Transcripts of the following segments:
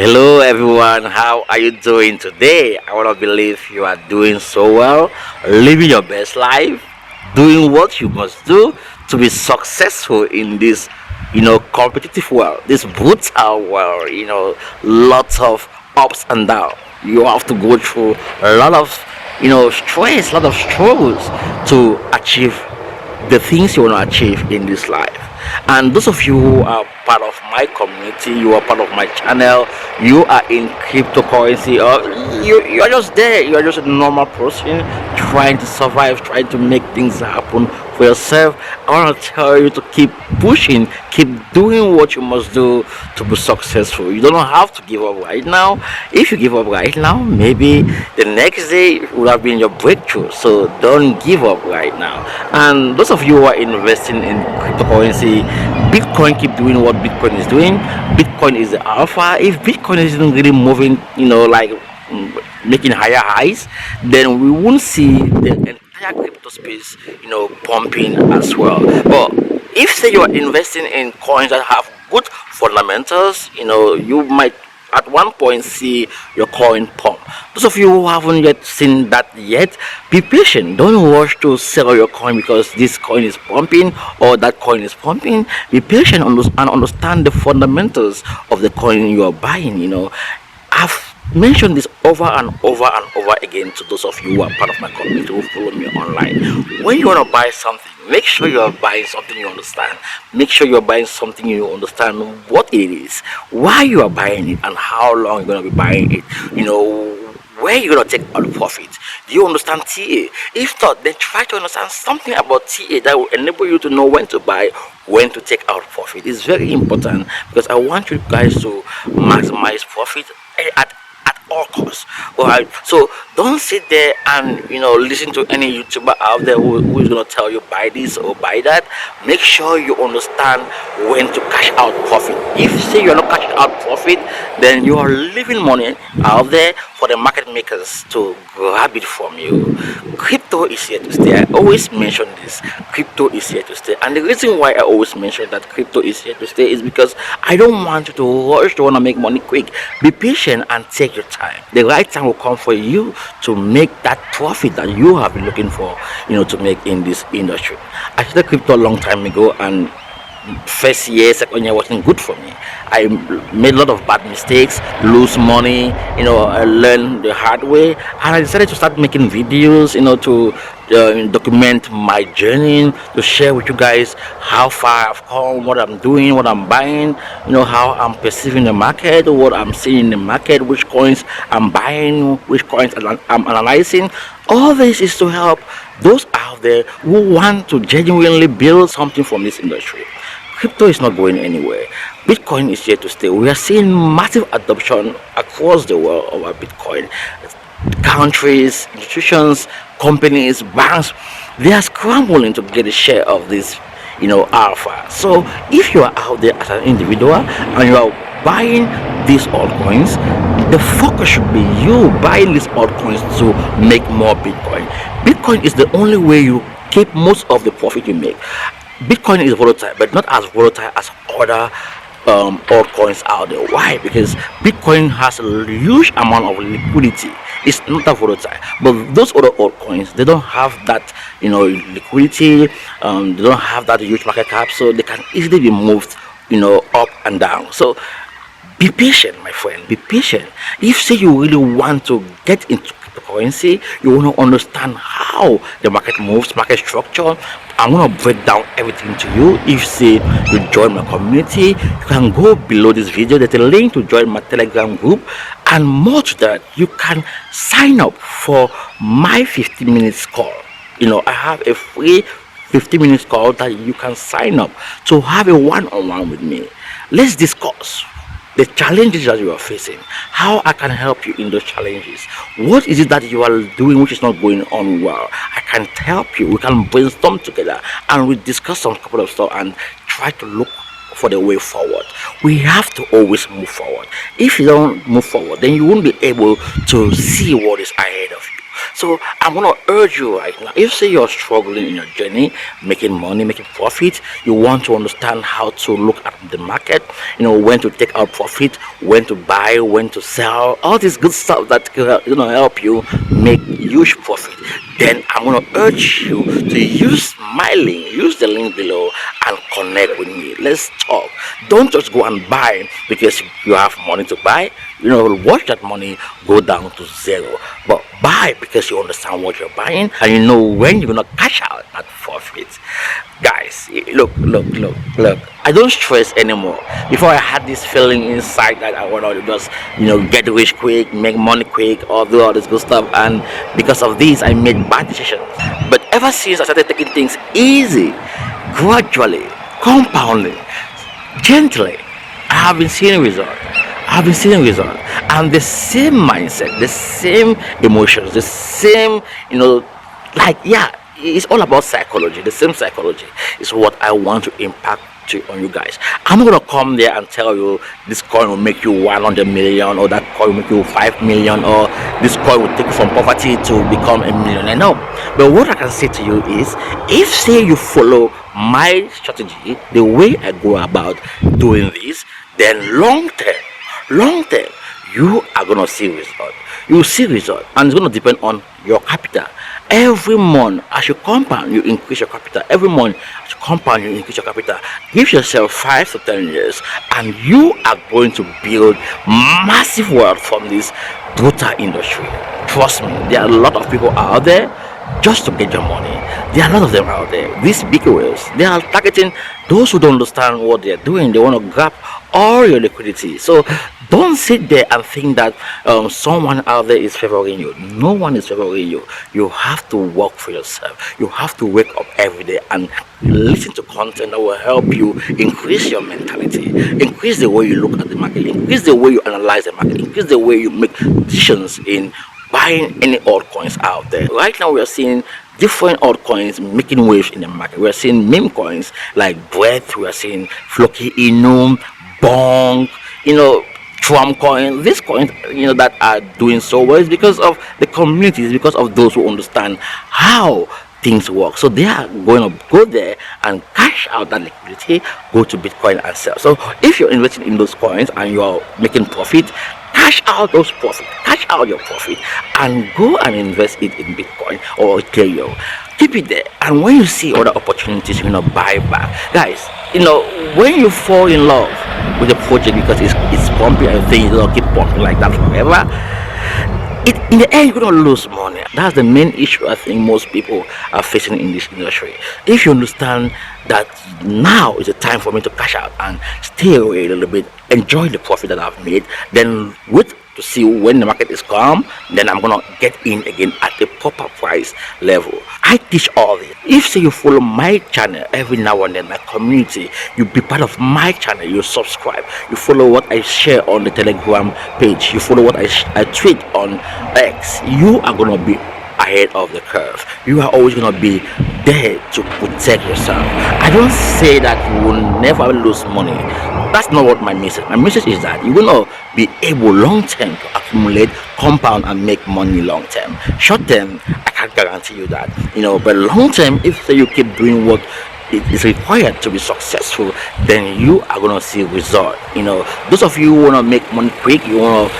Hello everyone, how are you doing today? I want to believe you are doing so well, living your best life, doing what you must do to be successful in this, competitive world, this brutal world, lots of ups and downs. You have to go through a lot of, stress, a lot of struggles to achieve the things you want to achieve in this life. And those of you who are part of my community, you are part of my channel, you are in cryptocurrency, or you are just there, you are just a normal person trying to survive, trying to make things happen for yourself. I want to tell you to keep pushing, keep doing what you must do to be successful. You don't have to give up right now. If you give up right now, maybe the next day will have been your breakthrough. So don't give up right now. And those of you who are investing in cryptocurrency, Bitcoin, keep doing what Bitcoin is doing. Bitcoin is the alpha. If Bitcoin isn't really moving, making higher highs, then we won't see the entire crypto space, pumping as well. But if say you are investing in coins that have good fundamentals, you might at one point see your coin pump. Those of you who haven't yet seen that yet, be patient. Don't rush to sell your coin because this coin is pumping or that coin is pumping. Be patient and understand the fundamentals of the coin you are buying. I've mentioned this over and over and over again to those of you who are part of my community who follow me online. When you want to buy something, make sure you are buying something you understand. Make sure you are buying something you understand what it is, why you are buying it, and how long you're going to be buying it. Where you're going to take all the profit. Do you understand TA? If not, then try to understand something about TA that will enable you to know when to buy, when to take out profit. It's very important because I want you guys to maximize profit at all costs. All right, so don't sit there and listen to any YouTuber out there who is going to tell you buy this or buy that. Make sure you understand when to cash out profit. If you say you're not cashing out profit, then you are leaving money out there for the market makers to grab it from you. Crypto is here to stay. I always mention this. Crypto is here to stay, and the reason why I always mention that crypto is here to stay is because I don't want you to rush to want to make money quick. Be patient and take your time. The right time will come for you to make that profit that you have been looking for, to make in this industry. I started crypto a long time ago, and first year, second year wasn't good for me. I made a lot of bad mistakes, lose money, I learned the hard way, and I decided to start making videos, to document my journey, to share with you guys how far I've come, what I'm doing, what I'm buying, how I'm perceiving the market, what I'm seeing in the market, which coins I'm buying, which coins I'm analyzing. All this is to help those out there who want to genuinely build something from this industry. Crypto is not going anywhere. Bitcoin is here to stay. We are seeing massive adoption across the world of our Bitcoin. Countries, institutions, companies, banks, they are scrambling to get a share of this, alpha. So if you are out there as an individual and you are buying these altcoins, the focus should be you buying these altcoins to make more Bitcoin. Bitcoin is the only way you keep most of the profit you make. Bitcoin is volatile, but not as volatile as other altcoins out there. Why? Because Bitcoin has a huge amount of liquidity. It's not that volatile, but those other altcoins, they don't have that liquidity. They don't have that huge market cap, so they can easily be moved up and down. So be patient, my friend. Be patient. If say you really want to get into cryptocurrency, you want to understand how the market moves, market structure. I'm gonna break down everything to you. If say you join my community, you can go below this video. There's a link to join my Telegram group, and more to that, you can sign up for my 15 minutes call. I have a free 15 minutes call that you can sign up to have a one-on-one with me. Let's discuss the challenges that you are facing, how I can help you in those challenges. What is it that you are doing which is not going on well? I can help you. We can brainstorm together and we discuss some couple of stuff and try to look for the way forward. We have to always move forward. If you don't move forward, then you won't be able to see what is ahead of you. So I'm gonna urge you right now. If say you're struggling in your journey, making money, making profit, you want to understand how to look at the market, when to take out profit, when to buy, when to sell, all this good stuff that can help you make huge profit. Then I'm gonna urge you to use my link, use the link below and connect with me. Let's talk. Don't just go and buy because you have money to buy. Watch that money go down to zero. But buy because you understand what you're buying and you know when you're gonna cash out that profit. Guys, look. I don't stress anymore. Before I had this feeling inside that I want to just, get rich quick, make money quick, or do all this good stuff. And because of this, I made bad decisions. But ever since I started taking things easy, gradually, compounding, gently, I have been seeing results. I've been seeing results, and the same mindset, the same emotions, the same, yeah, it's all about psychology. The same psychology is what I want to impact on you guys. I'm not gonna come there and tell you this coin will make you 100 million, or that coin will make you 5 million, or this coin will take you from poverty to become a millionaire. No, but what I can say to you is, if say you follow my strategy, the way I go about doing this, then long term, you are gonna see result. You will see result, and it's gonna depend on your capital. Every month, as you compound, you increase your capital. Every month, as you compound, you increase your capital. Give yourself 5 to 10 years, and you are going to build massive wealth from this brutal industry. Trust me, there are a lot of people out there just to get your money. There are a lot of them out there. These big whales, they are targeting those who don't understand what they're doing. They want to grab all your liquidity. So don't sit there and think that someone out there is favoring you. No one is favoring you. You have to work for yourself. You have to wake up every day and listen to content that will help you increase your mentality, increase the way you look at the market, increase the way you analyze the market, increase the way you make decisions in buying any altcoins out there. Right now we are seeing different altcoins making waves in the market. We are seeing meme coins like Breath, we are seeing Floki Inu, Bong, Trump coin. These coins, that are doing so well is because of the communities, because of those who understand how things work. So they are going to go there and cash out that liquidity, go to Bitcoin and sell. So if you're investing in those coins and you're making profit, cash out those profit, cash out your profit, and go and invest it in Bitcoin or Ethereum. Keep it there, and when you see other opportunities, buy back. Guys, when you fall in love with a project because it's pumping and things keep pumping like that forever, in the end you're gonna lose money. That's the main issue I think most people are facing in this industry. If you understand that now is the time for me to cash out and stay away a little bit, enjoy the profit that I've made, then wait to see when the market is calm, then I'm gonna get in again at the proper price level. I teach all this. If say you follow my channel every now and then, my community, you be part of my channel, you subscribe, you follow what I share on the Telegram page, you follow what I tweet on X, you are gonna be ahead of the curve. You are always gonna be there to protect yourself. I don't say that you will never lose money. That's not what my message. My message is that you're gonna be able long term to accumulate, compound, and make money long term. Short term, I can't guarantee you that. But long term, if say you keep doing what it is required to be successful, then you are gonna see result. Those of you who wanna make money quick, you wanna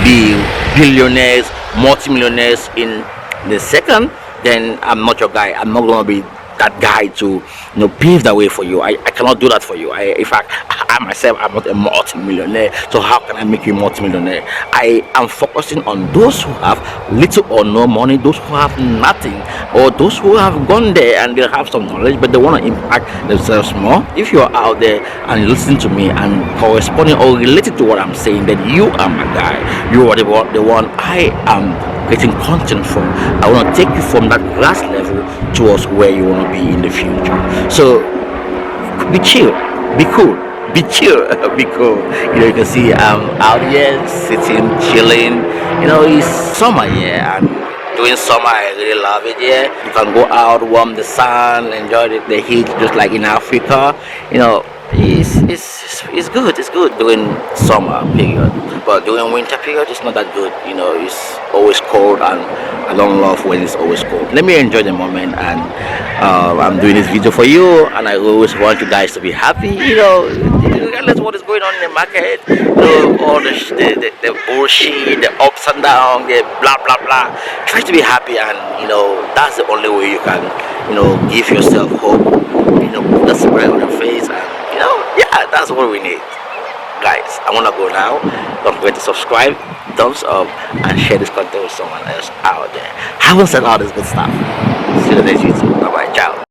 be billionaires, multimillionaires in the second, then I'm not your guy. I'm not gonna be that guy to pave the way for you. I cannot do that for you. In fact, I myself, I'm not a multi-millionaire, so how can I make you multi-millionaire? I am focusing on those who have little or no money, those who have nothing, or those who have gone there and they have some knowledge but they want to impact themselves more. If you are out there and listen to me and corresponding or related to what I'm saying, then you are my guy. You are the one I am getting content from. I want to take you from that last level towards where you want to be in the future. So be chill, be cool, be chill, be cool. You can see I'm out here sitting, chilling. It's summer here, and doing summer I really love it here. You can go out, warm the sun, enjoy the heat just like in Africa. It's good. It's good during summer period, but during winter period, it's not that good. You know, it's always cold, and I don't love when it's always cold. Let me enjoy the moment, and I'm doing this video for you, and I always want you guys to be happy. You know, regardless of what is going on in the market, you know, all the bullshit, the ups and downs, the blah blah blah. Try to be happy, and you know that's the only way you can, you know, give yourself hope. You know, put a smile on your face, and you know, yeah, that's what we need. Guys, I wanna go now. Don't forget to subscribe, thumbs up, and share this content with someone else out there. Having said all this good stuff, see you in the next YouTube. Bye bye, ciao.